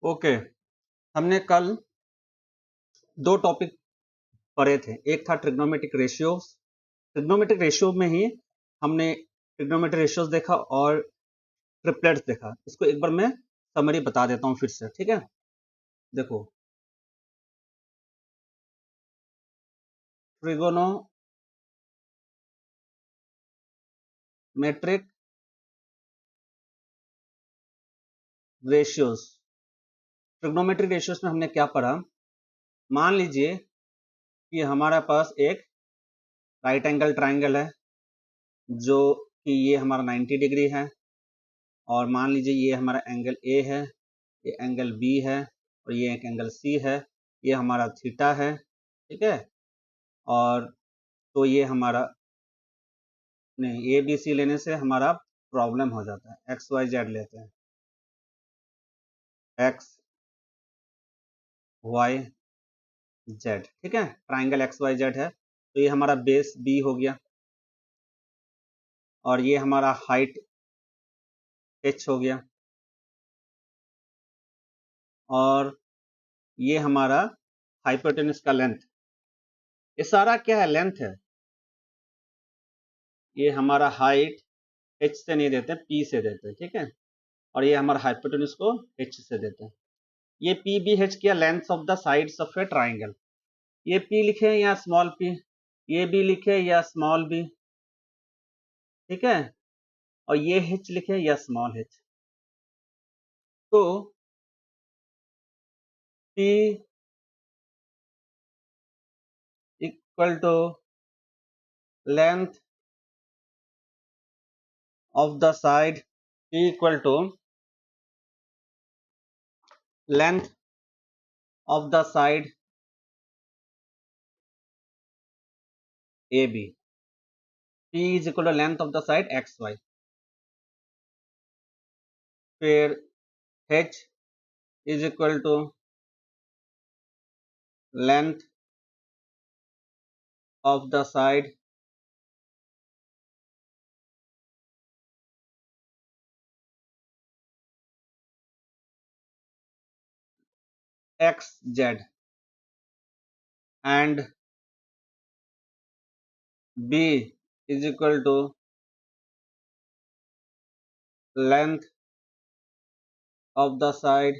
Okay, हमने कल दो टॉपिक पढ़े थे। एक था ट्रिग्नोमेट्रिक रेशियोज। ट्रिग्नोमेट्रिक रेशियो में ही हमने ट्रिग्नोमेट्रिक रेशियोज देखा और ट्रिपलेट्स देखा। इसको एक बार मैं समरी बता देता हूँ फिर से, ठीक है। देखो, ट्रिगोनोमेट्रिक रेशियोज। ट्रिग्नोमेट्रिक रेशियोज में हमने क्या पढ़ा? मान लीजिए कि हमारे पास एक राइट एंगल ट्राइंगल है जो कि ये हमारा 90 डिग्री है, और मान लीजिए ये हमारा एंगल ए है, ये एंगल बी है, और ये एक एंगल सी है। ये हमारा थीटा है, ठीक है। और तो ये हमारा नहीं, ए बी सी लेने से हमारा प्रॉब्लम हो जाता है। एक्स वाई जेड लेते हैं, एक्स वाई जेड, ठीक है। ट्राइंगल एक्स वाई जेड है, तो ये हमारा बेस बी हो गया, और ये हमारा हाइट एच हो गया, और ये हमारा हाइपोटेन्यूज का लेंथ। ये सारा क्या है? लेंथ है। ये हमारा हाइट एच से नहीं देते, पी से देते हैं, ठीक है। और ये हमारा हाइपोटेन्यूज को एच से देते हैं। ये पी बी एच किया, length of the sides of A triangle. ये पी लिखे या स्मॉल पी, ये बी लिखे या स्मॉल बी, ठीक है। और ये एच लिखे या स्मॉल एच। तो P equal to length of the side, P equal to length of the side AB. P is equal to length of the side XY. फिर H is equal to length of the side XZ, and B is equal to length of the side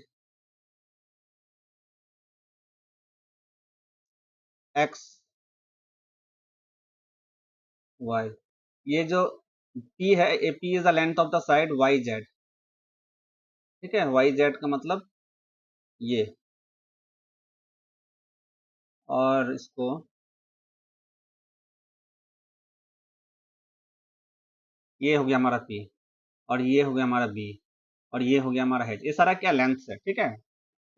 XY. ये जो P है, ये P is the length of the side YZ, ठीक है। YZ का मतलब ये, और इसको ये हो गया हमारा P, और ये हो गया हमारा B, और ये हो गया हमारा H। ये सारा क्या? लेंथ है, ठीक है।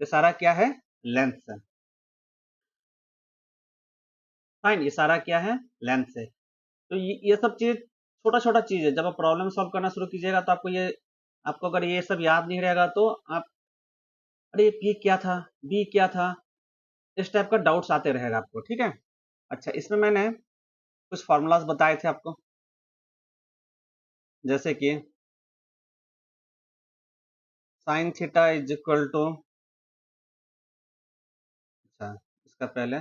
ये सारा क्या है? लेंथ है। फाइन, ये सारा क्या है? लेंथ है। तो ये सब चीज छोटा छोटा चीज है। जब आप प्रॉब्लम सॉल्व करना शुरू कीजिएगा तो आपको अगर ये सब याद नहीं रहेगा तो आप, अरे पी क्या था, बी क्या था, इस टाइप का डाउट्स आते रहेगा आपको, ठीक है। अच्छा, इसमें मैंने कुछ फॉर्मूलाज बताए थे आपको, जैसे कि sine theta is equal to, अच्छा इसका पहले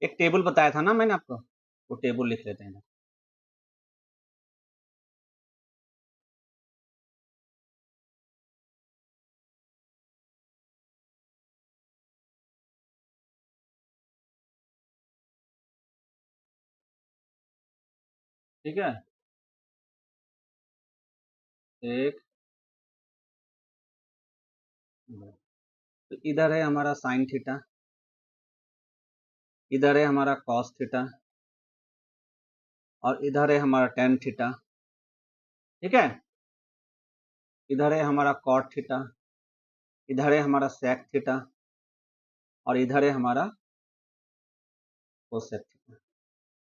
एक टेबल बताया था ना मैंने आपको, वो टेबल लिख लेते हैं। ठीक है, एक, तो इधर है हमारा साइन थीटा, इधर है हमारा कॉस थीटा, और इधर है हमारा टेन थीटा, ठीक है। इधर है हमारा कॉट थीटा, इधर है हमारा सेक थीटा, और इधर है हमारा कोसेक थीटा।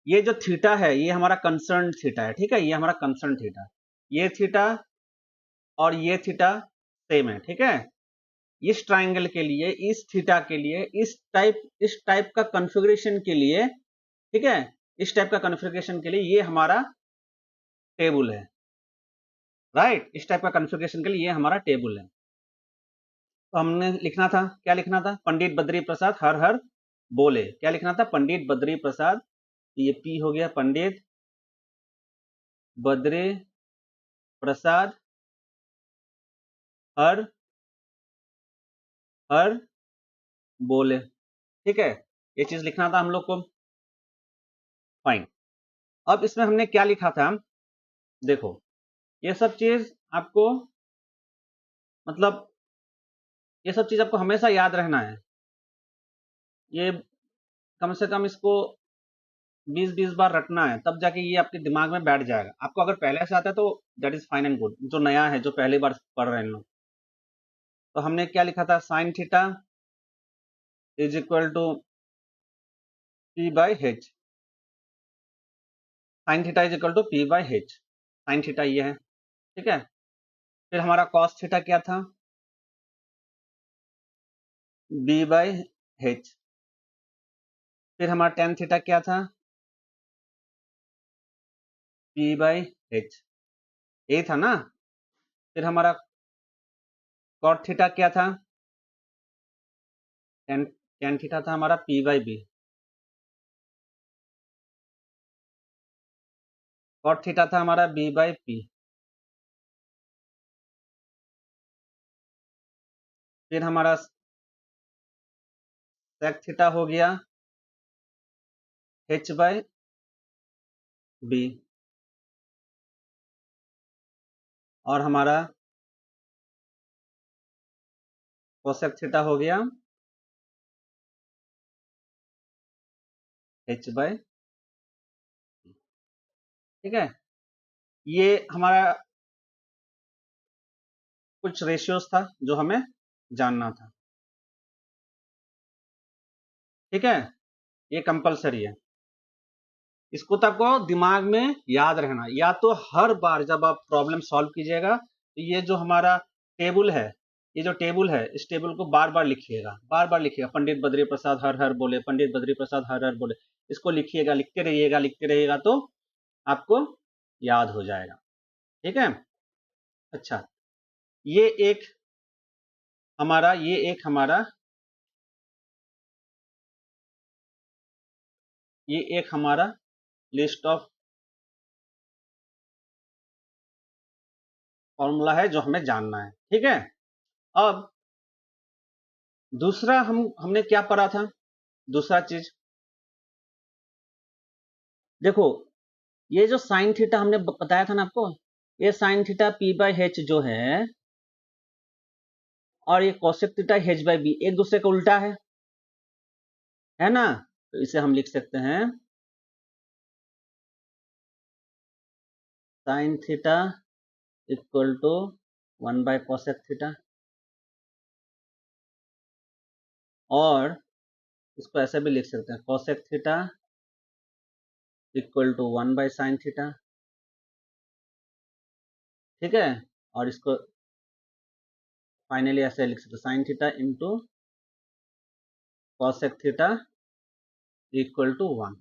ये जो थीटा है ये हमारा कंसर्न थीटा है, ठीक है। ये हमारा कंसर्न थीटा, ये थीटा और ये थीटा सेम है, ठीक है। इस ट्राइंगल के लिए, इस थीटा के लिए, इस टाइप का कॉन्फ़िगरेशन के लिए, ठीक है, इस टाइप का कॉन्फ़िगरेशन के लिए ये हमारा टेबल है, राइट। इस टाइप का कॉन्फ़िगरेशन के लिए ये हमारा टेबल है। तो हमने लिखना था, क्या लिखना था, पंडित बद्री प्रसाद हर हर बोले, क्या लिखना था, पंडित बद्री प्रसाद, ये पी हो गया, पंडित बद्री प्रसाद हर हर बोले, ठीक है, ये चीज लिखना था हम लोग को। फाइन। अब इसमें हमने क्या लिखा था, देखो ये सब चीज आपको, मतलब ये सब चीज आपको हमेशा याद रहना है, ये कम से कम इसको 20-20 बार रटना है, तब जाके ये आपके दिमाग में बैठ जाएगा। आपको अगर पहले से आता है तो that is fine and good, जो नया है, जो पहली बार पढ़ रहे हैं लोग। तो हमने क्या लिखा था, sine theta is equal to P by H, sine theta is equal to P by H, sine theta ये है, ठीक है। फिर हमारा कॉस थीटा क्या था, बी बाई एच। फिर हमारा टेन थीटा क्या था, पी बाई एच, यही था ना। फिर हमारा कॉट थीटा क्या था, टेन टेन थीटा था हमारा P by B, cot theta था हमारा बी बाई पी। फिर हमारा सेक थीटा हो गया एच बाई बी, और हमारा कोसेक थीटा हो गया एच बाई, ठीक है। ये हमारा कुछ रेशियोज था जो हमें जानना था, ठीक है, ये कंपलसरी है, इसको तो आपको दिमाग में याद रहना, या तो हर बार जब आप प्रॉब्लम सॉल्व कीजिएगा तो ये जो हमारा टेबल है, ये जो टेबल है, इस टेबल को बार बार लिखिएगा, बार बार लिखिएगा, पंडित बद्री प्रसाद हर हर बोले, पंडित बद्री प्रसाद हर हर बोले, इसको लिखिएगा, लिखते रहिएगा, लिखते रहिएगा तो आपको याद हो जाएगा, ठीक है। अच्छा, ये एक हमारा लिस्ट ऑफ फॉर्मूला है जो हमें जानना है, ठीक है। अब दूसरा हमने क्या पढ़ा था, दूसरा चीज देखो, ये जो साइन थीटा हमने बताया था ना आपको, ये sine theta P by H जो है, और ये cosec theta H by B एक दूसरे का उल्टा है ना। तो इसे हम लिख सकते हैं sine theta equal to 1 by cosec theta, और इसको ऐसे भी लिख सकते हैं cosec theta equal to 1 by sine theta, ठीक है। और इसको फाइनली ऐसे लिख सकते हैं sine theta into cosec theta equal to 1।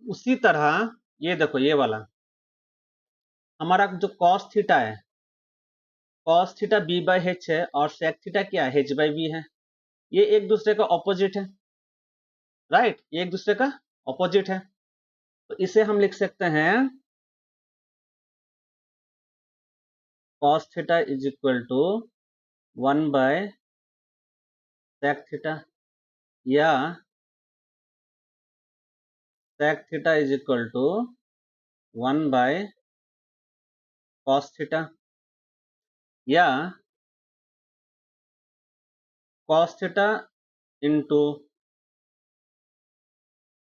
उसी तरह ये देखो, ये वाला हमारा जो कॉस थीटा है, cos theta B by H है, और सेक थीटा क्या है, एच बाई बी है, ये एक दूसरे का ऑपोजिट है, राइट, ये एक दूसरे का ऑपोजिट है। तो इसे हम लिख सकते हैं cos theta is equal to 1 by sec theta, या sec theta is equal to 1 by cos theta, या cos theta into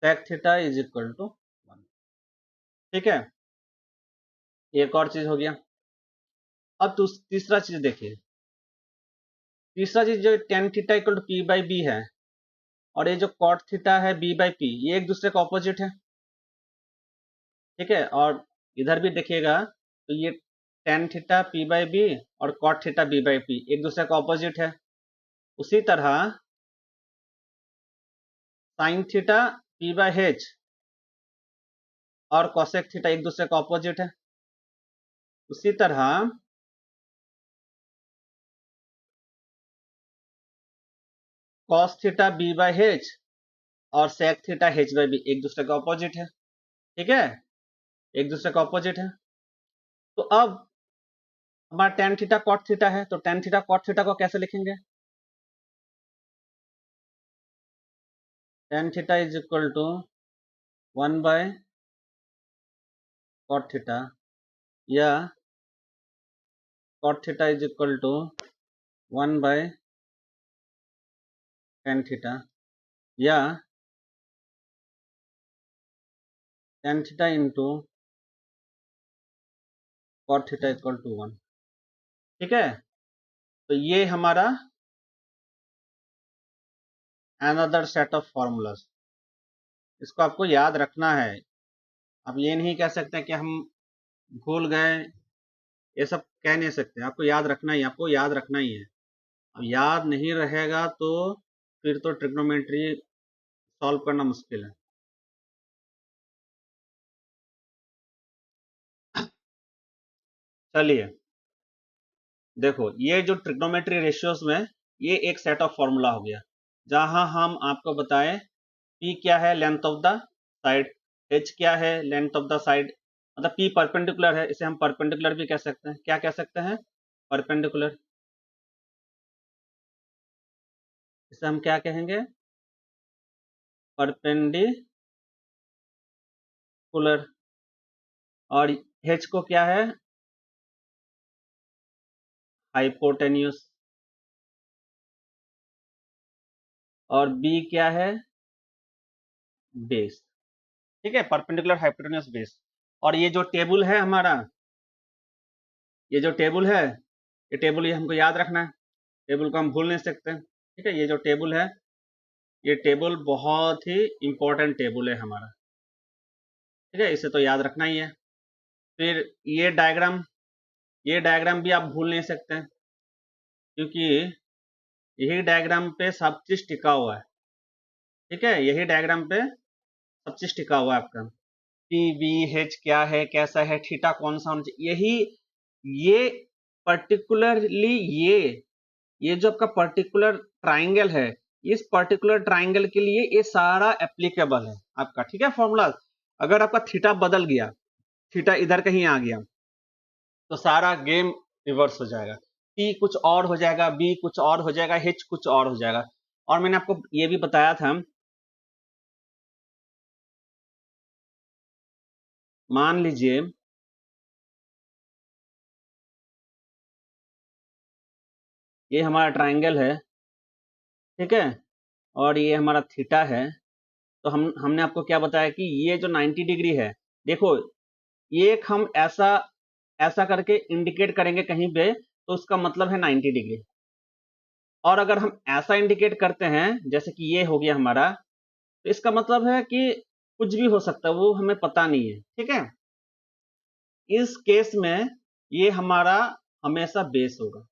sec theta is equal to 1, ठीक है। एक और चीज हो गया। अब तीसरा चीज देखिए, तीसरा चीज जो tan theta equal to P by B है, और ये जो cot थीटा है बी बाई पी, ये एक दूसरे का ऑपोजिट है, ठीक है। और इधर भी देखिएगा तो ये tan theta P by B और cot theta B by P एक दूसरे का ऑपोजिट है। उसी तरह sine theta P by H और cosec थीटा एक दूसरे का ऑपोजिट है। उसी तरह cos theta b by h और sec theta h by b एक दूसरे का ऑपोजिट है, ठीक है, एक दूसरे का ऑपोजिट है। तो अब हमारा tan थीटा cot थीटा है, तो tan थीटा cot थीटा को कैसे लिखेंगे? tan theta is equal to 1 by cot theta या cot theta is equal to 1 by tan theta या tan theta into cot theta equal to 1, ठीक है। तो ये हमारा अनदर सेट ऑफ फॉर्मूलाज, इसको आपको याद रखना है। आप ये नहीं कह सकते कि हम भूल गए, ये सब कह नहीं सकते, आपको याद रखना ही, आपको याद रखना ही है। अब याद नहीं रहेगा तो फिर तो ट्रिग्नोमेट्री सॉल्व करना मुश्किल है। चलिए देखो, ये जो ट्रिग्नोमेट्री रेशियोज में ये एक सेट ऑफ फॉर्मूला हो गया, जहां हम आपको बताएं P क्या है, length of the side, H क्या है, लेंथ ऑफ द साइड, मतलब P परपेंडिकुलर है, इसे हम परपेंडिकुलर भी कह सकते हैं। क्या कह सकते हैं? परपेंडिकुलर। इसे हम क्या कहेंगे? परपेंडिकुलर। और H को क्या है? हाइपोटेन्यूस। और B क्या है? बेस, ठीक है, परपेंडिकुलर, हाइपोटेन्यूस, बेस। और ये जो टेबल है हमारा, ये जो टेबल है, ये टेबल ये हमको याद रखना है, टेबल को हम भूल नहीं सकते, ठीक है। ये जो टेबल है, ये टेबल बहुत ही इंपॉर्टेंट टेबल है हमारा, ठीक है, इसे तो याद रखना ही है। फिर ये डायग्राम भी आप भूल नहीं सकते, क्योंकि यही डायग्राम पे सब चीज टिका हुआ है, ठीक है, यही डायग्राम पे सब चीज टिका हुआ है आपका। पी वी एच क्या है, कैसा है, थीटा कौन सा होना चाहिए, ये पर्टिकुलरली ये जो आपका पर्टिकुलर ट्राइंगल है, इस पर्टिकुलर ट्राइंगल के लिए ये सारा एप्लीकेबल है आपका, ठीक है, फॉर्मूला। अगर आपका थीटा बदल गया, थीटा इधर कहीं आ गया, तो सारा गेम रिवर्स हो जाएगा। P कुछ और हो जाएगा, B कुछ और हो जाएगा, H कुछ और हो जाएगा। और मैंने आपको ये भी बताया था, मान लीजिए ये हमारा ट्राइंगल है, ठीक है, और ये हमारा थीटा है। तो हमने आपको क्या बताया कि ये जो 90 डिग्री है, देखो एक हम ऐसा करके इंडिकेट करेंगे कहीं पे, तो उसका मतलब है 90 डिग्री। और अगर हम ऐसा इंडिकेट करते हैं, जैसे कि ये हो गया हमारा, तो इसका मतलब है कि कुछ भी हो सकता है, वो हमें पता नहीं है, ठीक है। इस केस में ये हमारा हमेशा बेस होगा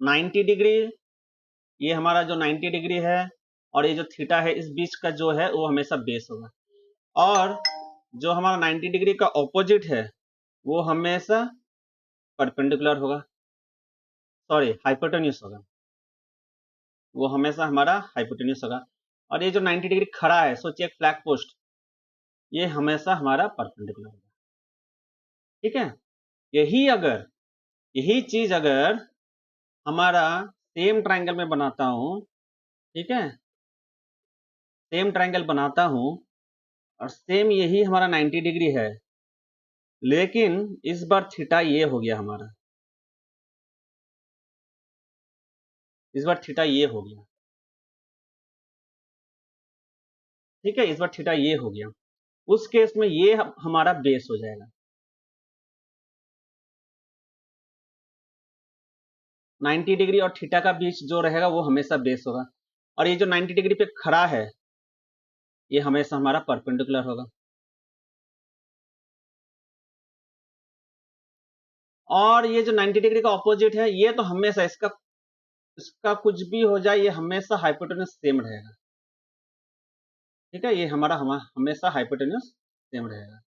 90 डिग्री। ये हमारा जो 90 डिग्री है और ये जो थीटा है, इस बीच का जो है वो हमेशा बेस होगा। और जो हमारा 90 डिग्री का ऑपोजिट है वो हमेशा परपेंडिकुलर होगा, सॉरी हाइपोटेन्यूस होगा, वो हमेशा हमारा हाइपोटेन्यूस होगा। और ये जो 90 डिग्री खड़ा है, सोचिए एक फ्लैग पोस्ट, ये हमेशा हमारा परपेंडिकुलर होगा, ठीक है। यही चीज अगर हमारा सेम ट्राइंगल में बनाता हूं, ठीक है, सेम ट्राइंगल बनाता हूं और सेम यही हमारा 90 डिग्री है, लेकिन इस बार थीटा ये हो गया हमारा, इस बार थीटा ये हो गया, ठीक है, इस बार थीटा ये हो गया। उस केस में ये हमारा बेस हो जाएगा, 90 डिग्री और थीटा का बीच जो रहेगा वो हमेशा बेस होगा। और ये जो 90 डिग्री पे खड़ा है, ये हमेशा हमारा परपेंडिकुलर होगा। और ये जो 90 डिग्री का ऑपोजिट है, ये तो हमेशा इसका कुछ भी हो जाए, ये हमेशा हाइपोटेन्यूस सेम रहेगा, ठीक है, ये हमारा हमेशा हाइपोटेन्यूस सेम रहेगा।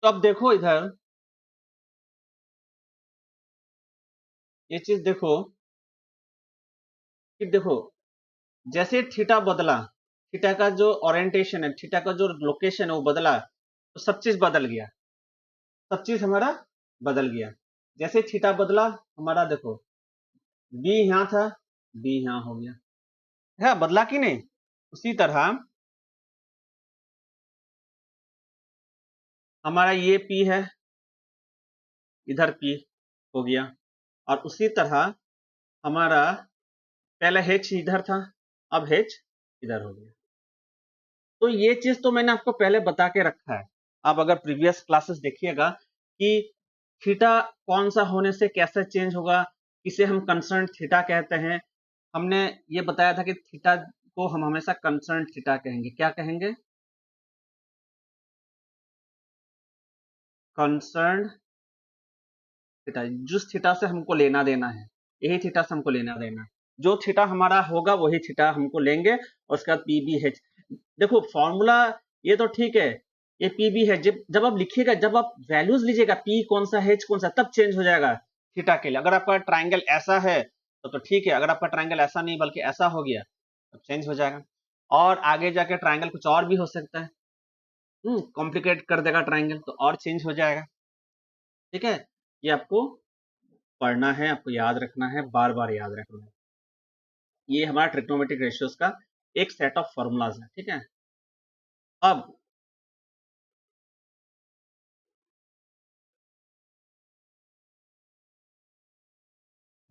तो अब देखो इधर, ये चीज देखो कि देखो जैसे थीटा बदला, थीटा का जो ओरिएंटेशन है, थीटा का जो लोकेशन है वो बदला, तो सब चीज बदल गया, सब चीज हमारा बदल गया। जैसे थीटा बदला हमारा देखो बी यहाँ था, बी यहाँ हो गया है, बदला कि नहीं? उसी तरह हमारा ये पी है, इधर पी हो गया, और उसी तरह हमारा पहले एच इधर था, अब एच इधर हो गया। तो ये चीज तो मैंने आपको पहले बता के रखा है। आप अगर प्रीवियस क्लासेस देखिएगा कि थीटा कौन सा होने से कैसे चेंज होगा, इसे हम कंसर्न थीटा कहते हैं। हमने ये बताया था कि थीटा को हम हमेशा कंसर्न थीटा कहेंगे। क्या कहेंगे? Concern theta. जिस थीटा से हमको लेना देना है, यही थीटा से हमको लेना देना है। जो थीटा हमारा होगा वही थीटा हमको लेंगे, और उसके बाद पी बी एच। देखो फॉर्मूला ये तो ठीक है, ये पी बी है, जब आप लिखिएगा, जब आप वैल्यूज लीजिएगा पी कौन सा एच कौन सा, तब चेंज हो जाएगा थीटा के लिए। अगर आपका ट्राइंगल ऐसा है तो ठीक है, अगर आपका ट्राइंगल ऐसा नहीं बल्कि ऐसा हो गया तब चेंज हो जाएगा। और आगे जाके ट्राइंगल कुछ और भी हो सकता है, कॉम्प्लिकेट कर देगा ट्राइंगल, तो और चेंज हो जाएगा। ठीक है, ये आपको पढ़ना है, आपको याद रखना है, बार बार याद रखना है। ये हमारा ट्रिग्नोमेट्रिक रेशियोज का एक सेट ऑफ फॉर्मूलाज है। ठीक है, अब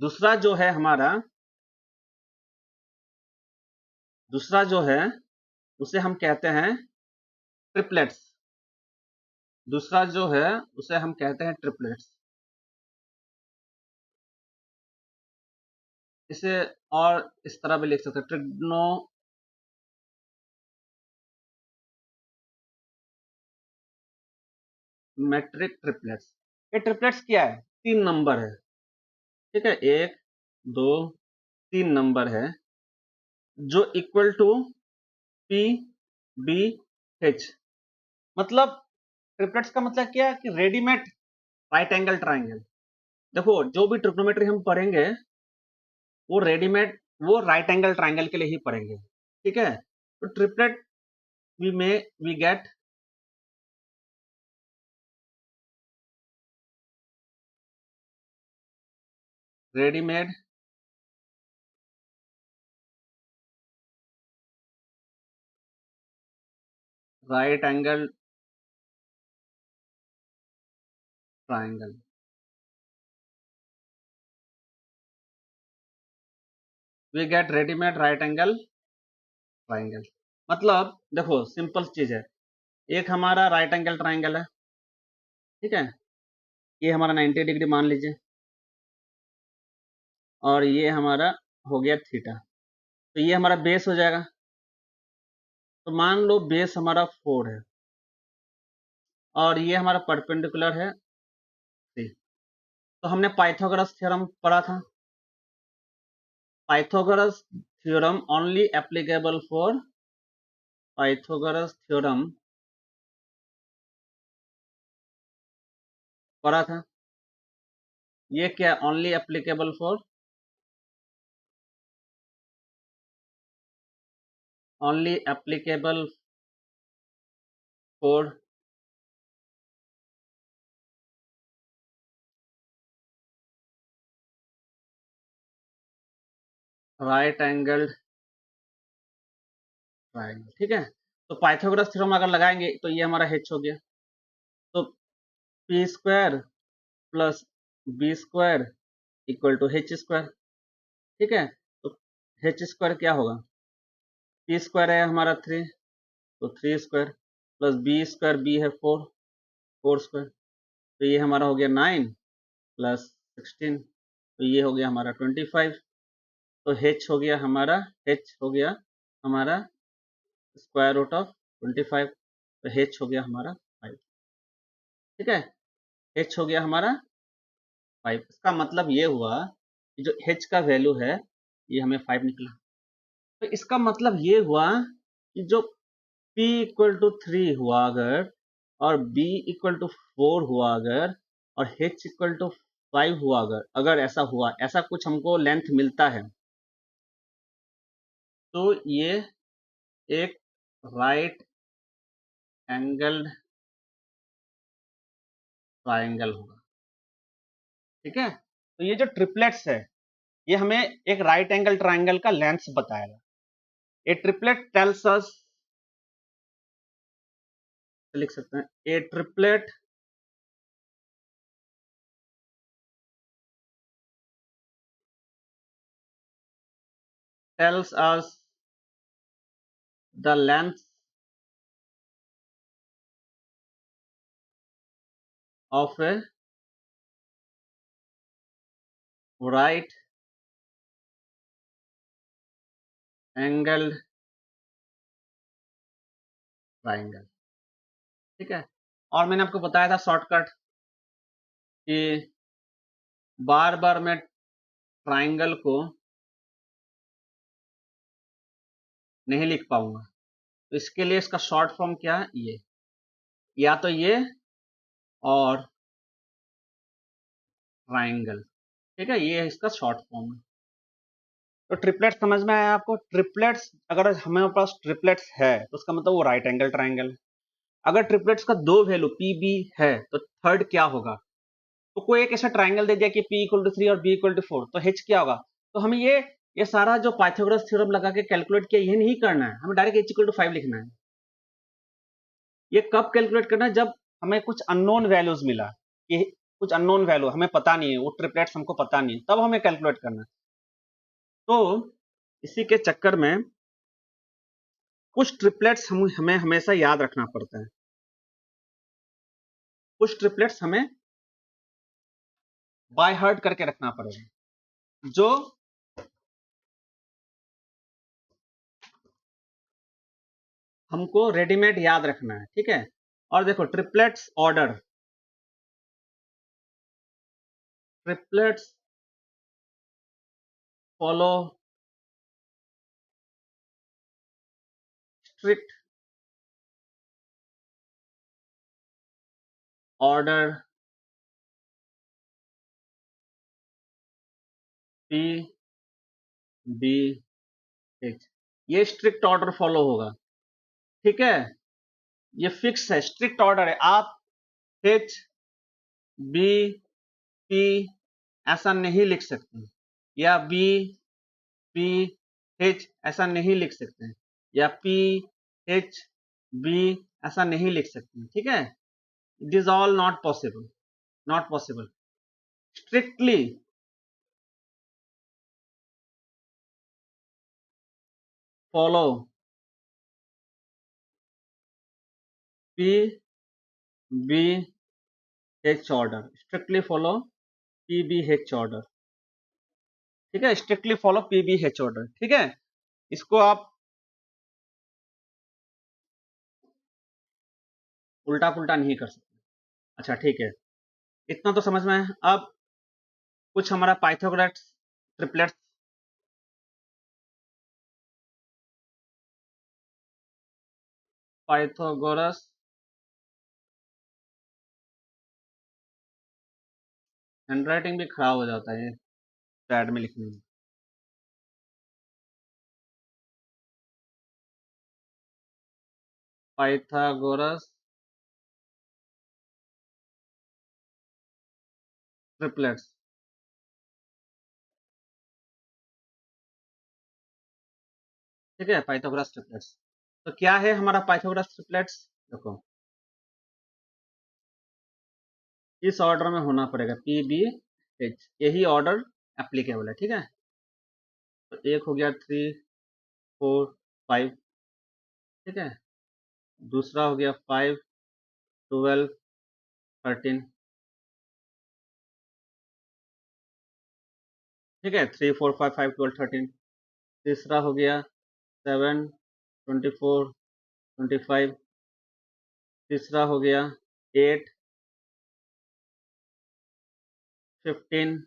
दूसरा जो है हमारा, दूसरा जो है उसे हम कहते हैं ट्रिपलेट्स। दूसरा जो है उसे हम कहते हैं ट्रिपलेट्स। इसे और इस तरह भी लिख सकते हैं, ट्रिग्नोमेट्रिक ट्रिपलेट्स। ये ट्रिपलेट्स क्या है? 3 नंबर है। ठीक है, 1 2 3 नंबर है जो equal to P B H. मतलब ट्रिपलेट्स का मतलब क्या है कि रेडीमेड राइट एंगल ट्राइंगल। देखो जो भी ट्रिग्नोमेट्री हम पढ़ेंगे वो रेडीमेड, वो राइट एंगल ट्राइंगल के लिए ही पढ़ेंगे। ठीक है, तो triplet we get readymade right angle triangle. We get readymade right angle triangle. मतलब देखो सिंपल चीज है, एक हमारा राइट एंगल ट्राइंगल है। ठीक है, ये हमारा 90 डिग्री मान लीजिए, और ये हमारा हो गया थीटा, तो ये हमारा बेस हो जाएगा। तो मान लो बेस हमारा 4 है और ये हमारा परपेंडिकुलर है 3। तो हमने पाइथागोरस थ्योरम पढ़ा था, Pythagoras theorem only applicable for, Pythagoras theorem पढ़ा था। ये क्या only applicable for, only applicable for right angle triangle. ठीक है, तो पाइथागोरस थ्योरम अगर लगाएंगे तो ये हमारा h हो गया, तो P square plus B square equal to H square. ठीक है, तो एच स्क्वायर क्या होगा, पी स्क्वायर है हमारा 3, तो 3 square plus B square, B है 4, 4 स्क्वायर, तो ये हमारा हो गया 9 प्लस 16, तो ये हो गया हमारा 25। तो h हो गया हमारा, h हो गया हमारा स्क्वायर रूट ऑफ 25, तो h हो गया हमारा 5। ठीक है, h हो गया हमारा 5। इसका मतलब ये हुआ कि जो h का वैल्यू है ये हमें 5 निकला। तो इसका मतलब ये हुआ कि जो p इक्वल टू 3 हुआ अगर, और b इक्वल टू 4 हुआ अगर, और h इक्वल टू 5 हुआ, अगर ऐसा हुआ, ऐसा कुछ हमको लेंथ मिलता है, तो ये एक राइट एंगल्ड ट्रायंगल होगा। ठीक है, तो ये जो ट्रिपलेट्स है, ये हमें एक राइट एंगल ट्रायंगल का लेंथ बताएगा। ए ट्रिपलेट टेल्स अस, लिख सकते हैं, ए triplet tells us the length of a right angled triangle। ठीक है, और मैंने आपको बताया था शॉर्टकट कि बार बार मैं ट्राइंगल को नहीं लिख पाऊंगा, तो इसके लिए इसका शॉर्ट फॉर्म क्या है, ये, या तो ये और ट्राइंगल। ठीक है, ये है इसका शॉर्ट फॉर्म। तो ट्रिपलेट समझ में आया आपको? ट्रिपलेट्स, अगर हमारे पास ट्रिपलेट्स है तो उसका मतलब वो राइट एंगल ट्राइंगल है। अगर ट्रिपलेट्स का दो वैल्यू पी बी है तो थर्ड क्या होगा? तो कोई एक ऐसा ट्राइंगल दे दिया कि p इक्वल टू 3 और b इक्वल टू 4, तो h क्या होगा? तो हमें ये सारा जो पाइथागोरस थ्योरम लगा के कैलकुलेट किया, ये नहीं करना है, हमें डायरेक्ट h इक्वल टू 5 लिखना है। ये कब कैलकुलेट करना है? जब हमें कुछ अननोन वैल्यूज मिला, कि कुछ अननोन वैल्यू हमें पता नहीं है, वो ट्रिपलेट्स हमको पता नहीं है, तब हमें कैलकुलेट करना है। तो इसी के चक्कर में कुछ ट्रिपलेट्स हमें हमेशा याद रखना पड़ता है, कुछ ट्रिपलेट्स हमें बाय हार्ट करके रखना पड़ेगा, जो हमको रेडीमेड याद रखना है। ठीक है, और देखो triplets order, triplets follow strict order P B H, ये स्ट्रिक्ट ऑर्डर फॉलो होगा। ठीक है, ये फिक्स है, स्ट्रिक्ट ऑर्डर है। आप एच बी पी ऐसा नहीं लिख सकते, या बी पी एच ऐसा नहीं लिख सकते हैं, या पी एच बी ऐसा नहीं लिख सकते। ठीक है, it is all not possible, not possible. Strictly follow P B H order, strictly follow P B H order. ठीक है, strictly follow P B H order. ठीक है, इसको आप उल्टा पुल्टा नहीं कर सकते। अच्छा ठीक है, इतना तो समझ में है। अब कुछ हमारा पाइथागोरस ट्रिपलेट्स, पाइथागोरस हैंडराइटिंग भी खराब हो जाता है पैड में लिखने में। Pythagoras triplets. ठीक है, पाइथागोरस ट्रिपलेट्स, तो क्या है हमारा पाइथागोरस ट्रिपलेट्स? देखो, इस ऑर्डर में होना पड़ेगा, पी बी एच, यही ऑर्डर एप्लीकेबल है। ठीक है, तो एक हो गया 3 4 5। ठीक है, दूसरा हो गया 5 12 13। ठीक है, 3 4 5 5 12 13। तीसरा हो गया 7 24 25। तीसरा हो गया 8 15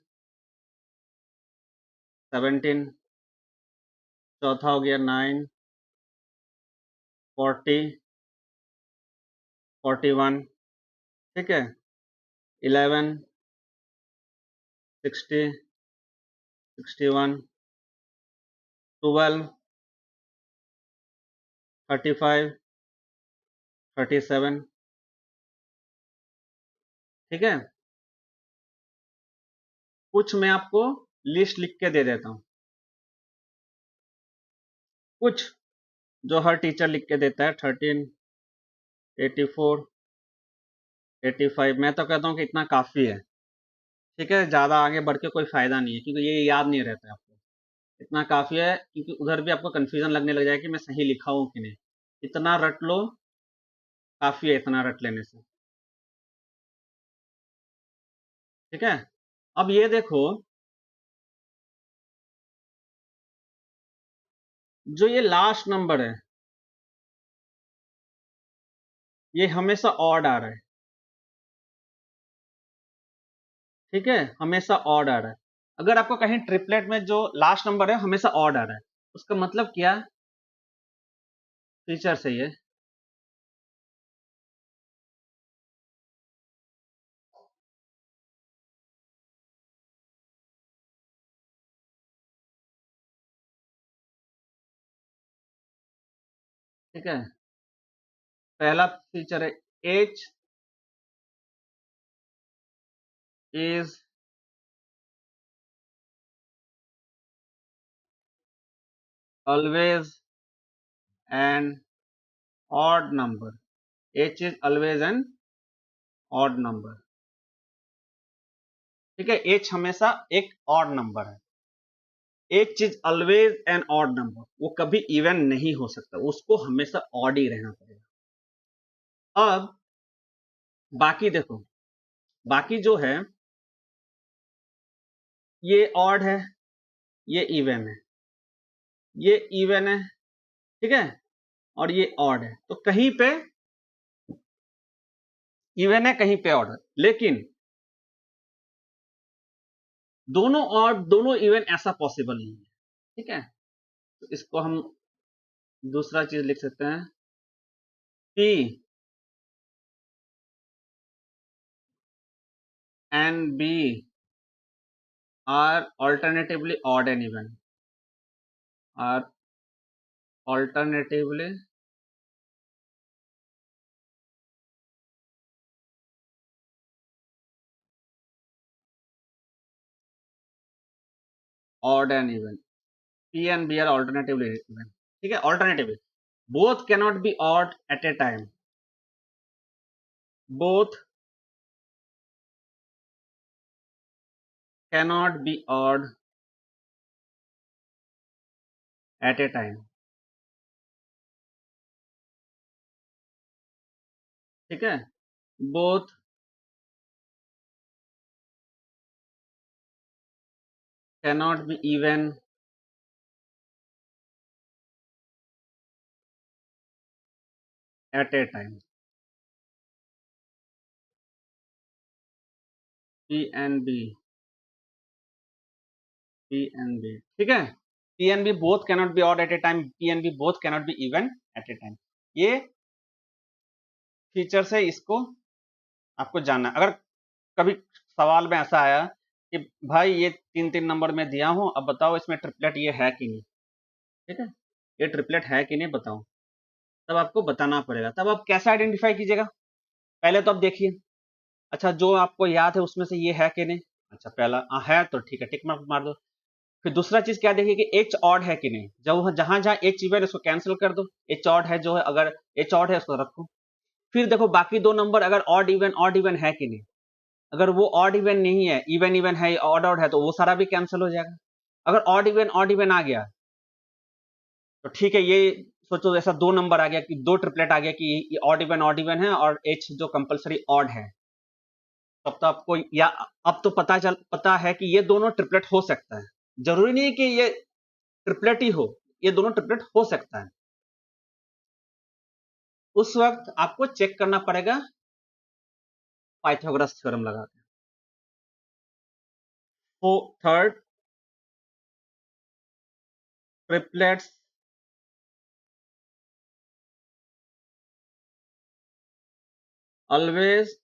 17। चौथा हो गया 9 40 41। ठीक है, 11 60, 61, 12, 35, 37। ठीक है, कुछ मैं आपको लिस्ट लिख के दे देता हूं, कुछ जो हर टीचर लिख के देता है। 13, 84, 85। मैं तो कहता हूं कि इतना काफी है। ठीक है, ज्यादा आगे बढ़ के कोई फायदा नहीं है, क्योंकि ये याद नहीं रहता है आपको। इतना काफी है, क्योंकि उधर भी आपको कंफ्यूजन लगने लग जाएगा कि मैं सही लिखा हूं कि नहीं। इतना रट लो, काफी है इतना रट लेने से। ठीक है, अब ये देखो, जो ये लास्ट नंबर है, ये हमेशा ऑड आ रहा है। ठीक है, हमेशा ऑड आ रहा है। अगर आपको कहीं ट्रिपलेट में जो लास्ट नंबर है हमेशा ऑड आ रहा है, उसका मतलब क्या फीचर सही है। ठीक है, पहला फीचर है H is always an odd number. H is always an odd number. ठीक है, एच हमेशा एक ऑड नंबर है। H is always an odd number, वो कभी इवन नहीं हो सकता, उसको हमेशा ऑड ही रहना पड़ेगा। अब बाकी देखो, बाकी जो है ये ऑड है, ये इवन है, ये इवन है। ठीक है, और ये ऑड है, तो कहीं पे इवन है, कहीं पे ऑड है। लेकिन दोनों ऑड दोनों इवन ऐसा पॉसिबल नहीं है। ठीक है, तो इसको हम दूसरा चीज लिख सकते हैं, P and B are alternatively odd and even, are alternatively odd and even. P and B are alternatively even. ठीक है, alternatively both cannot be odd at a time, both cannot be odd at a time। ठीक है, both cannot be even at a time। P and B, P and B। ठीक है, P and B both cannot be odd at a time, P and B both cannot be even at a time। ये feature है, इसको आपको जानना। अगर कभी सवाल में ऐसा आया कि भाई ये 3-3 नंबर में दिया हूं, अब बताओ इसमें ट्रिपलेट ये है कि नहीं। ठीक है, ये ट्रिपलेट है कि नहीं बताओ, तब आपको बताना पड़ेगा। तब आप कैसे आइडेंटिफाई कीजिएगा, पहले तो आप देखिए, अच्छा जो आपको याद है उसमें से ये है कि नहीं। अच्छा पहला है तो ठीक है, टिक मार्क मार दो। फिर दूसरा चीज क्या देखिए कि एच ऑड है कि नहीं, जब जहां जहां एच इवन है उसको कैंसिल कर दो, एच ऑड है जो है, अगर एच ऑड है उसको रखो। फिर देखो बाकी दो नंबर अगर ऑड इवन है कि नहीं। अगर वो ऑड इवन नहीं है, इवन इवन है, ऑड ऑड है, तो वो सारा भी कैंसिल हो जाएगा। अगर ऑड इवन आ गया तो ठीक है, ये सोचो ऐसा दो नंबर आ गया कि दो ट्रिपलेट आ गया कि ऑड इवन है और एच जो कंपलसरी ऑड है, तब तो आपको या अब तो पता है कि ये दोनों ट्रिपलेट हो सकता है। जरूरी नहीं कि ये ट्रिपलेट ही हो, ये दोनों ट्रिपलेट हो सकता है। उस वक्त आपको चेक करना पड़ेगा पाइथागोरस थ्योरम लगा के। तो third, triplets always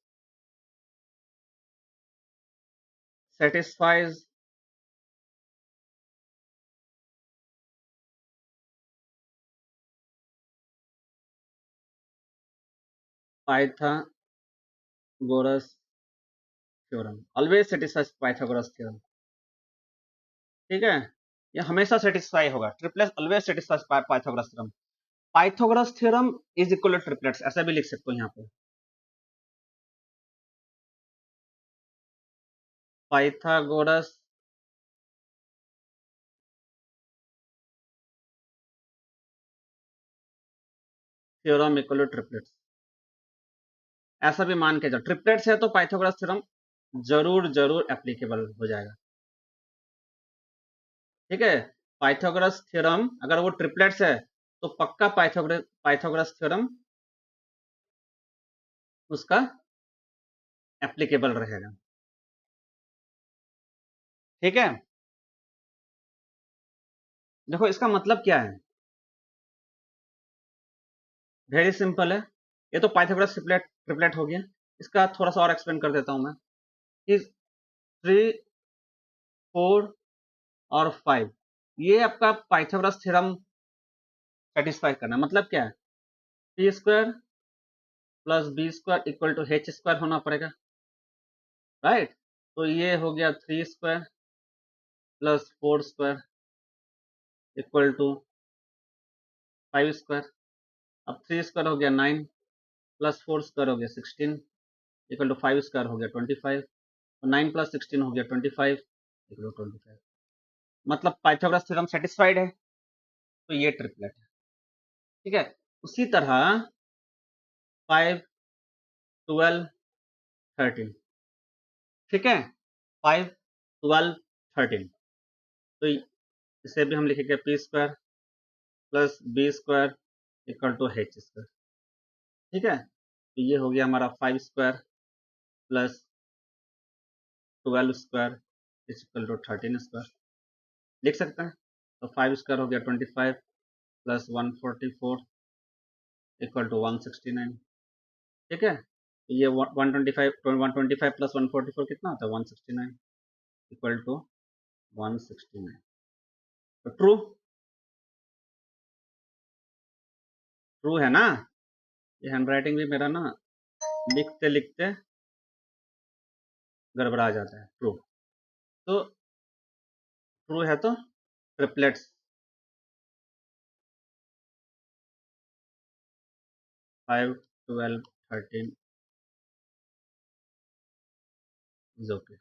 satisfies Pythagoras theorem, always satisfies Pythagoras theorem. ठीक है, ये हमेशा सेटिस्फाई होगा, triplets always satisfies Pythagoras theorem. Pythagoras theorem is equal to triplets, ऐसा भी लिख सकते हो यहाँ पे. Pythagoras theorem equal to triplets, ऐसा भी मान के जाओ. ट्रिपलेट्स है तो पाइथागोरस थ्योरम जरूर जरूर एप्लीकेबल हो जाएगा. ठीक है, पाइथागोरस थ्योरम अगर वो ट्रिपलेट्स है तो पक्का पाइथागोरस थ्योरम उसका एप्लीकेबल रहेगा. ठीक है, देखो इसका मतलब क्या है, वेरी सिंपल है. ये तो पाइथागोरस ट्रिपलेट ट्रिपलेट हो गया. इसका थोड़ा सा और एक्सप्लेन कर देता हूं मैं कि 3, 4 और 5 ये आपका पाइथागोरस थ्योरम सेटिस्फाई करना. मतलब क्या है, T square plus B square equal to H square होना पड़ेगा, राइट. तो ये हो गया 3 square plus 4 square equal to 5 square. अब 3 स्क्वायर हो गया 9 प्लस 4 स्क्वायर हो गया 16 इक्वल टू 5 स्क्वायर हो गया 25. तो 9 प्लस 16 हो गया 25 इक्वल टू 25. मतलब पाइथागोरस थ्योरम सेटिस्फाइड है, तो ये ट्रिपलेट है. ठीक है, उसी तरह 5, 12, 13. ठीक है, 5, 12, 13. तो इसे भी हम लिखेंगे P square plus B square equal to H square. ठीक है, तो ये हो गया हमारा 5 square plus 12 square equal to 13 square. लिख सकते हैं. तो 5 स्क्वायर हो गया 25 प्लस 144 इक्वल टू 169. ठीक है, तो ये 125 प्लस 144 कितना होता है 169 इक्वल टू 169. तो ट्रू, ट्रू है ना. ये हैंडराइटिंग भी मेरा ना लिखते लिखते गड़बड़ा जाता है. ट्रू, तो ट्रू है तो ट्रिपलेट्स 5, 12, 13 इज ओके.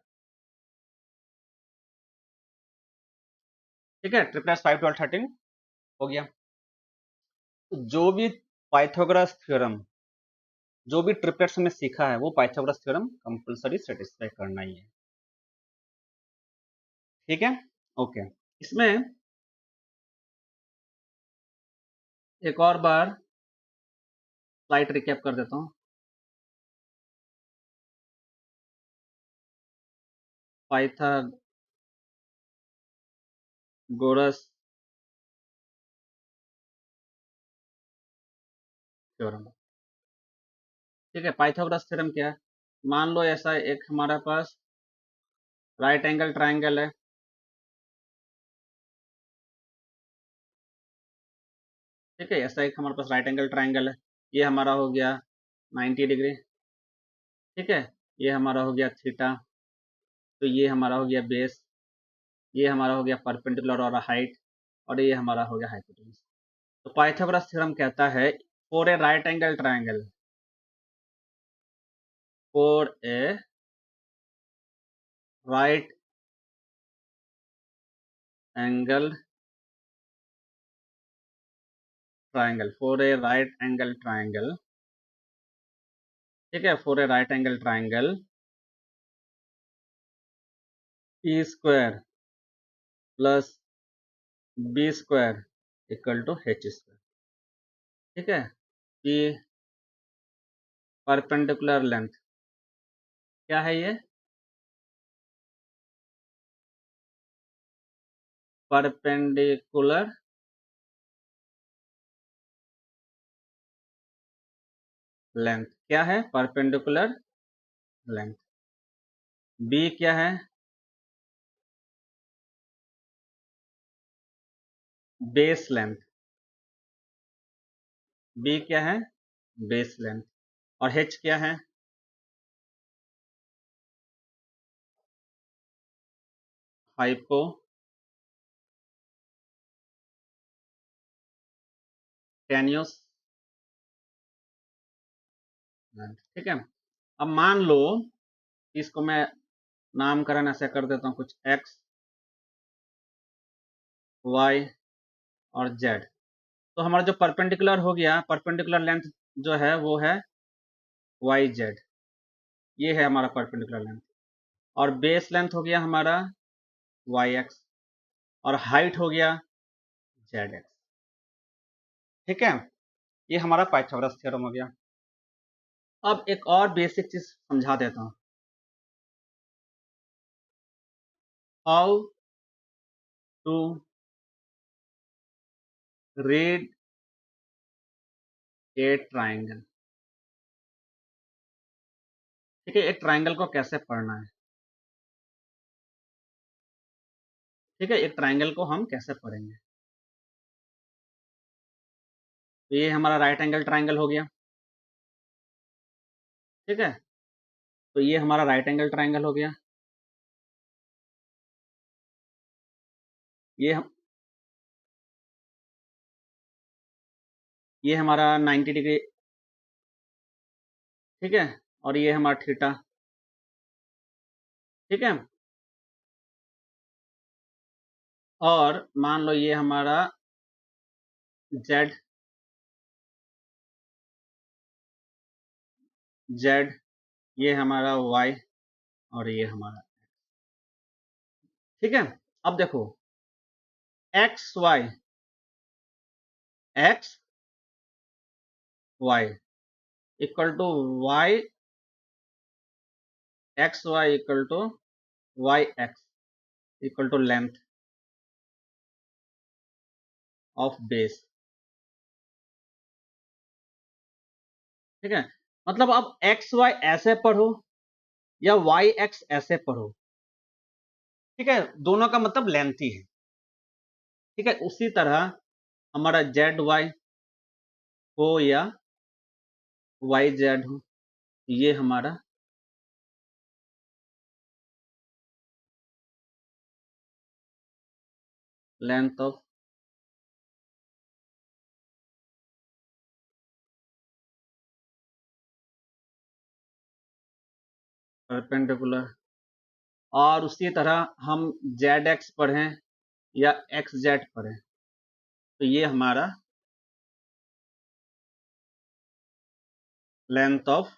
ठीक है, ट्रिपलेट्स 5, 12, 13 हो गया. तो जो भी पाइथागोरस थ्योरम, जो भी ट्रिपलेट्स में सीखा है वो पाइथागोरस थ्योरम कंपलसरी सेटिस्फाई करना ही है. ठीक है, ओके. इसमें एक और बार स्लाइड रिकैप कर देता हूं. Pythagoras theorem. ठीक है, पाइथागोरस थ्योरम क्या है, मान लो ऐसा एक हमारे पास राइट एंगल ट्राइंगल है. ठीक है, ऐसा एक हमारे पास राइट एंगल ट्राइंगल है. ये हमारा हो गया 90 डिग्री. ठीक है, ये हमारा हो गया थीटा. तो ये हमारा हो गया बेस. ये हमारा हो गया परपेंडिकुलर और हाइट. और ये हमारा हो गया हाइपोटेन्यूज. तो पाइथागोरस थ्योरम कहता है for a right angle triangle, for a right angle triangle, for a right angle triangle. ठीक है, for a right angle triangle E square plus B square equal to H square. ठीक है, कि perpendicular length क्या है, ये perpendicular length क्या है, परपेंडिकुलर लेंथ. बी क्या है, बेस लेंथ, बी क्या है, बेस लेंथ, और h क्या है, हाइपो टेन्यूस लेंथ। ठीक है, अब मान लो इसको मैं नामकरण ऐसे कर देता हूं कुछ x, y और z। तो हमारा जो परपेंडिकुलर हो गया, परपेंडिकुलर लेंथ जो है वो है वाई जेड, ये है हमारा परपेंडिकुलर लेंथ, और बेस लेंथ हो गया हमारा वाई एक्स, और हाइट हो गया जेड एक्स। ठीक है, ये हमारा पाइथागोरस थ्योरम हो गया। अब एक और बेसिक चीज समझा देता हूं, how to read a triangle. ठीक है, एक ट्राइंगल को कैसे पढ़ना है। ठीक है, एक ट्राइंगल को हम कैसे पढ़ेंगे। तो ये हमारा राइट एंगल ट्राइंगल हो गया। ठीक है, तो ये हमारा राइट एंगल ट्राइंगल हो गया। ये हम ये हमारा 90 डिग्री। ठीक है, और ये हमारा थीटा। ठीक है, और मान लो ये हमारा जेड, जेड, ये हमारा वाई, और ये हमारा। ठीक है, अब देखो X Y, X Y equal to Y, X Y equal to Y X equal to length of base. ठीक है, मतलब अब एक्स वाई ऐसे पढ़ो या वाई एक्स ऐसे पढ़ो, ठीक है, दोनों का मतलब लेंथ ही है। ठीक है, उसी तरह हमारा जेड वाई हो या वाई जेड हो, ये हमारा लेंथ ऑफ परपेंडिकुलर, और उसी तरह हम जेड एक्स पढ़ें या एक्स जेड पढ़ें, तो ये हमारा लेंथ ऑफ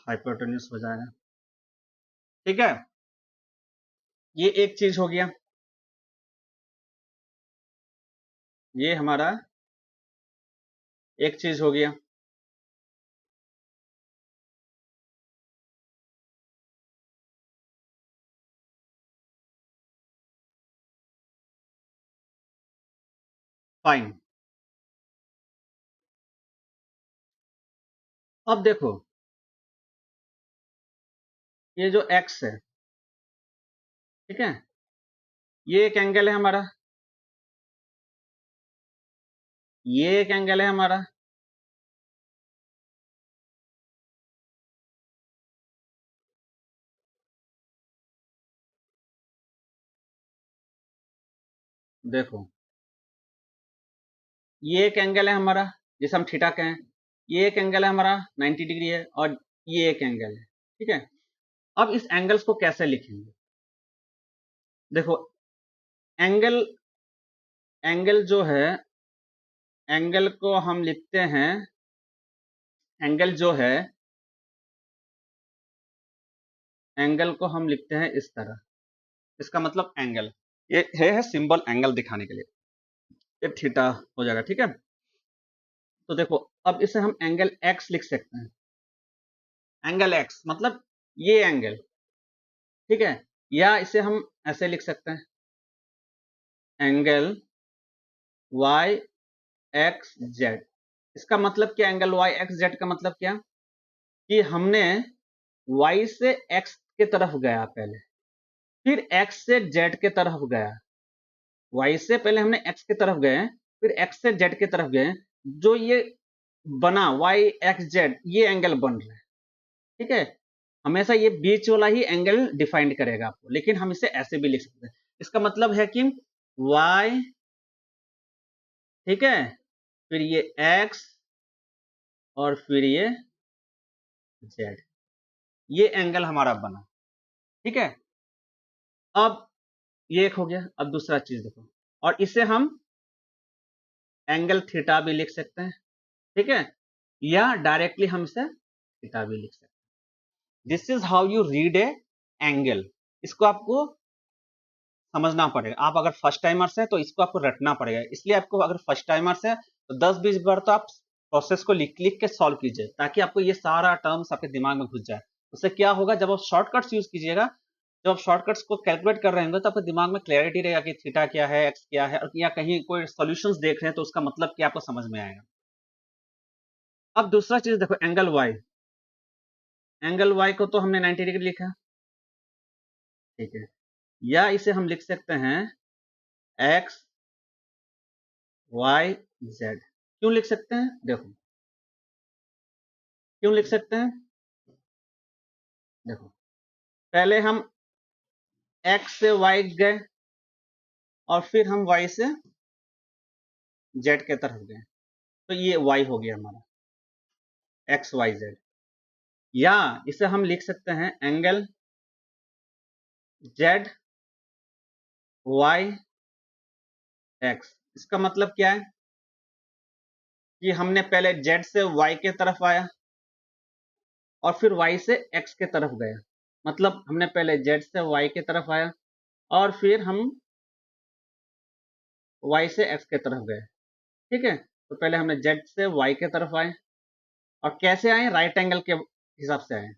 हाइपोटेन्यूस हो जाएगा। ठीक है, ये एक चीज हो गया, ये हमारा एक चीज हो गया। फाइन, अब देखो ये जो एक्स है, ठीक है, ये एक एंगल है हमारा, ये एक एंगल है हमारा, देखो ये एक एंगल है हमारा जिसे हम थीटा कहें, ये एक एंगल है हमारा 90 डिग्री है, और ये एक एंगल है। ठीक है, अब इस एंगल्स को कैसे लिखेंगे। देखो एंगल, एंगल जो है, एंगल को हम लिखते हैं, एंगल जो है, एंगल को हम लिखते हैं इस तरह, इसका मतलब एंगल, ये है सिंबल एंगल दिखाने के लिए, ये थीटा हो जाएगा। ठीक है, तो देखो अब इसे हम एंगल एक्स लिख सकते हैं, एंगल एक्स मतलब ये एंगल। ठीक है, या इसे हम ऐसे लिख सकते हैं, एंगल वाई एक्स जेड। इसका मतलब क्या, एंगल वाई एक्स जेड का मतलब क्या, कि हमने y से x के तरफ गया पहले, फिर x से z के तरफ गया। y से पहले हमने x के तरफ गए, फिर x से z के तरफ गए, जो ये बना y x z, ये एंगल बन रहा है। ठीक है, हमेशा ये बीच वाला ही एंगल डिफाइंड करेगा आपको, लेकिन हम इसे ऐसे भी लिख सकते हैं। इसका मतलब है कि y, ठीक है, फिर ये x और फिर ये z, ये एंगल हमारा बना। ठीक है, अब ये एक हो गया। अब दूसरा चीज देखो, और इसे हम एंगल थीटा भी लिख सकते हैं। ठीक है, या डायरेक्टली हम इसे थीटा भी लिख सकते हैं। This is how you read A angle. इसको आपको समझना पड़ेगा। आप अगर फर्स्ट टाइमर्स है तो इसको आपको रटना पड़ेगा। इसलिए आपको अगर फर्स्ट टाइमर्स है तो 10-20 बार तो आप प्रोसेस को लिख लिख के सॉल्व कीजिए, ताकि आपको ये सारा टर्म्स आपके दिमाग में घुस जाए। उससे क्या होगा, जब आप शॉर्टकट्स यूज कीजिएगा, जब आप शॉर्टकट्स को कैलकुलेट कर रहे होंगे तो आपके दिमाग में क्लैरिटी रहेगा कि थीटा क्या है, एक्स क्या है, और या कहीं कोई सॉल्यूशंस देख रहे हैं तो उसका मतलब क्या आपको समझ में आएगा। अब दूसरा चीज देखो, एंगल वाई। एंगल वाई को तो हमने 90 डिग्री लिखा, ठीक है, या इसे हम लिख सकते हैं एक्स वाई जेड। क्यों लिख सकते हैं, देखो क्यों लिख सकते हैं। देखो, पहले हम x से y गए और फिर हम y से z के तरफ गए, तो ये y हो गया हमारा एक्स वाई जेड। या इसे हम लिख सकते हैं एंगल जेड वाई एक्स। इसका मतलब क्या है कि हमने पहले z से y के तरफ आया और फिर y से x के तरफ गया। मतलब हमने पहले z से y के तरफ आया और फिर हम y से x के तरफ गए। ठीक है, तो पहले हमने z से y के तरफ आए, और कैसे आए, राइट एंगल के हिसाब से आए।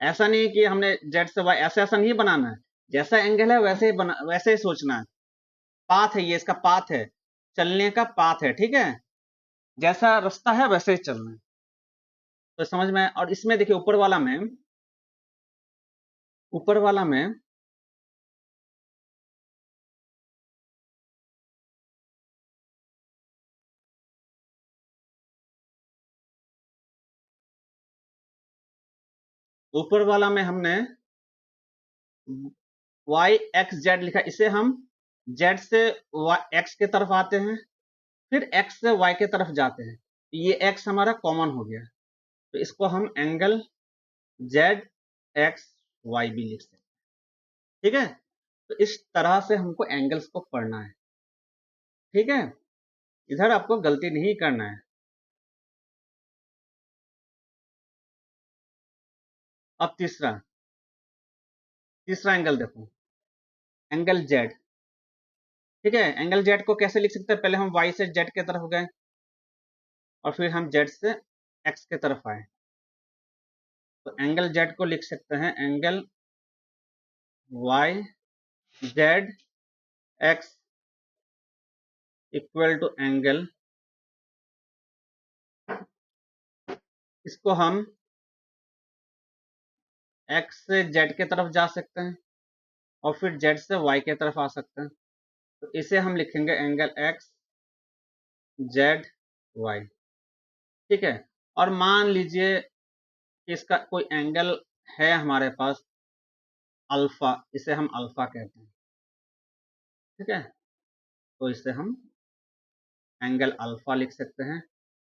ऐसा नहीं कि हमने z से y, ऐसा ऐसा नहीं बनाना है। जैसा एंगल है वैसे ही बना, वैसे ही सोचना है। पाथ है, ये इसका पाथ है, चलने का पाथ है। ठीक है, जैसा रास्ता है वैसे ही चलना है, तो समझ में। और इसमें देखिए ऊपर वाला में हमने y x z लिखा। इसे हम z से x के तरफ आते हैं, फिर x से y के तरफ जाते हैं, ये x हमारा कॉमन हो गया, तो इसको हम एंगल z x y भी लिख सकते हैं। ठीक है, तो इस तरह से हमको एंगल्स को पढ़ना है। ठीक है, इधर आपको गलती नहीं करना है। अब तीसरा एंगल देखो, एंगल जेड। ठीक है, एंगल जेड को कैसे लिख सकते हैं, पहले हम y से z के तरफ गए और फिर हम z से x के तरफ आए, तो एंगल जेड को लिख सकते हैं angle y z x equal to angle, इसको हम x से z के तरफ जा सकते हैं और फिर z से y के तरफ आ सकते हैं, तो इसे हम लिखेंगे एंगल x z y। ठीक है, और मान लीजिए कि इसका कोई एंगल है हमारे पास अल्फा, इसे हम अल्फा कहते हैं। ठीक है, तो इसे हम एंगल अल्फा लिख सकते हैं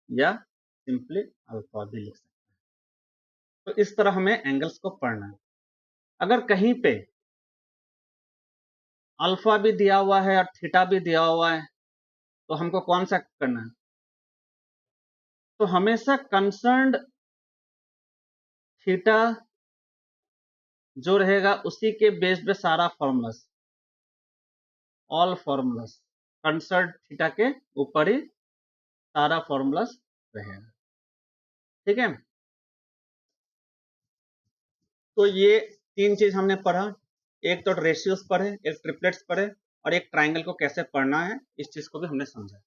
या सिंपली अल्फा भी लिख सकते हैं। तो इस तरह हमें एंगल्स को पढ़ना है। अगर कहीं पे अल्फा भी दिया हुआ है और थीटा भी दिया हुआ है, तो हमको कौन सा करना है, तो हमेशा कंसर्न्ड थीटा जो रहेगा उसी के बेस पे सारा formulas, all formulas concerned theta के ऊपर ही सारा फॉर्मूलास रहेगा। ठीक है, तो ये तीन चीज हमने पढ़ा। एक तो रेशियोस पढ़े, एक ट्रिपलेट्स पढ़े, और एक ट्राइंगल को कैसे पढ़ना है, इस चीज को भी हमने समझा।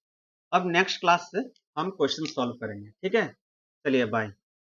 अब नेक्स्ट क्लास से हम क्वेश्चन सॉल्व करेंगे। ठीक है, चलिए बाय।